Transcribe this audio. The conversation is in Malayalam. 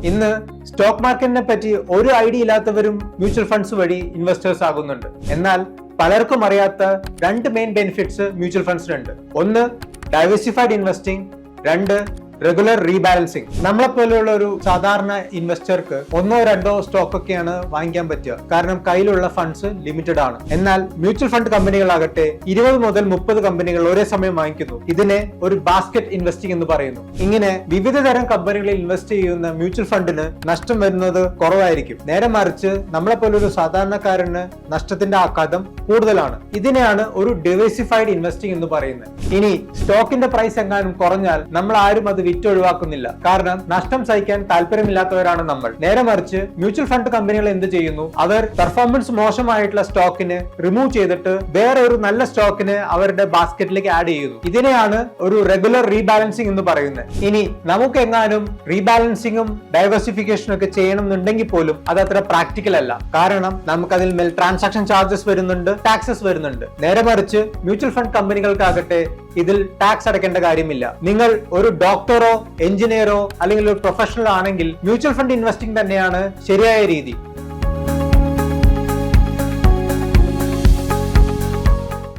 ഇന്ന് സ്റ്റോക്ക് മാർക്കറ്റിനെ പറ്റി ഒരു ഐഡിയ ഇല്ലാത്തവരും മ്യൂച്വൽ ഫണ്ട്സ് വഴി ഇൻവെസ്റ്റേഴ്സ് ആകുന്നുണ്ട്. എന്നാൽ പലർക്കും അറിയാത്ത രണ്ട് മെയിൻ ബെനിഫിറ്റ്സ് മ്യൂച്വൽ ഫണ്ട്സിനുണ്ട്. ഒന്ന് ഡൈവേഴ്സിഫൈഡ് ഇൻവെസ്റ്റിംഗ്, രണ്ട് റെഗുലർ റീബാലൻസിങ്. നമ്മളെപ്പോലെയുള്ള ഒരു സാധാരണ ഇൻവെസ്റ്റർക്ക് ഒന്നോ രണ്ടോ സ്റ്റോക്ക് ഒക്കെയാണ് വാങ്ങിക്കാൻ പറ്റുക, കാരണം കയ്യിലുള്ള ഫണ്ട്സ് ലിമിറ്റഡ് ആണ്. എന്നാൽ മ്യൂച്വൽ ഫണ്ട് കമ്പനികളാകട്ടെ 20 മുതൽ 30 കമ്പനികൾ ഒരേ സമയം വാങ്ങിക്കുന്നു. ഇതിനെ ഒരു ബാസ്ക്കറ്റ് ഇൻവെസ്റ്റിംഗ് എന്ന് പറയുന്നു. ഇങ്ങനെ വിവിധ തരം കമ്പനികളിൽ ഇൻവെസ്റ്റ് ചെയ്യുന്ന മ്യൂച്വൽ ഫണ്ടിന് നഷ്ടം വരുന്നത് കുറവായിരിക്കും. നേരെ മറിച്ച് നമ്മളെപ്പോലൊരു സാധാരണക്കാരന് നഷ്ടത്തിന്റെ ആഘാതം കൂടുതലാണ്. ഇതിനെയാണ് ഒരു ഡൈവേഴ്സിഫൈഡ് ഇൻവെസ്റ്റിംഗ് എന്ന് പറയുന്നത്. ഇനി സ്റ്റോക്കിന്റെ പ്രൈസ് എങ്ങാനും കുറഞ്ഞാൽ നമ്മൾ ആരും അത് വിറ്റൊഴിവാക്കുന്നില്ല, കാരണം നഷ്ടം സഹിക്കാൻ താല്പര്യമില്ലാത്തവരാണ് നമ്മൾ. നേരെ മറിച്ച് മ്യൂച്വൽ ഫണ്ട് കമ്പനികൾ എന്ത് ചെയ്യുന്നു, അവർ പെർഫോമൻസ് മോശമായിട്ടുള്ള സ്റ്റോക്കിന് റിമൂവ് ചെയ്തിട്ട് വേറെ ഒരു നല്ല സ്റ്റോക്കിന് അവരുടെ ബാസ്ക്കറ്റിലേക്ക് ആഡ് ചെയ്യുന്നു. ഇതിനെയാണ് ഒരു റെഗുലർ റീബാലൻസിംഗ് എന്ന് പറയുന്നത്. ഇനി നമുക്ക് എങ്ങാനും റീബാലൻസിംഗും ഡൈവേഴ്സിഫിക്കേഷനും ഒക്കെ ചെയ്യണമെന്നുണ്ടെങ്കിൽ പോലും അത് അത്ര പ്രാക്ടിക്കൽ അല്ല, കാരണം നമുക്ക് അതിൽ മേൽ ട്രാൻസാക്ഷൻ ചാർജസ് വരുന്നുണ്ട്, ടാക്സസ് വരുന്നുണ്ട്. നേരെ മറിച്ച് മ്യൂച്വൽ ഫണ്ട് കമ്പനികൾക്കാകട്ടെ ഇതിൽ ടാക്സ് അടയ്ക്കേണ്ട കാര്യമില്ല. നിങ്ങൾ ഒരു ഡോക്ടറോ എഞ്ചിനീയറോ അല്ലെങ്കിൽ ഒരു പ്രൊഫഷണൽ ആണെങ്കിൽ മ്യൂച്വൽ ഫണ്ട് ഇൻവെസ്റ്റിംഗ് തന്നെയാണ് ശരിയായ രീതി.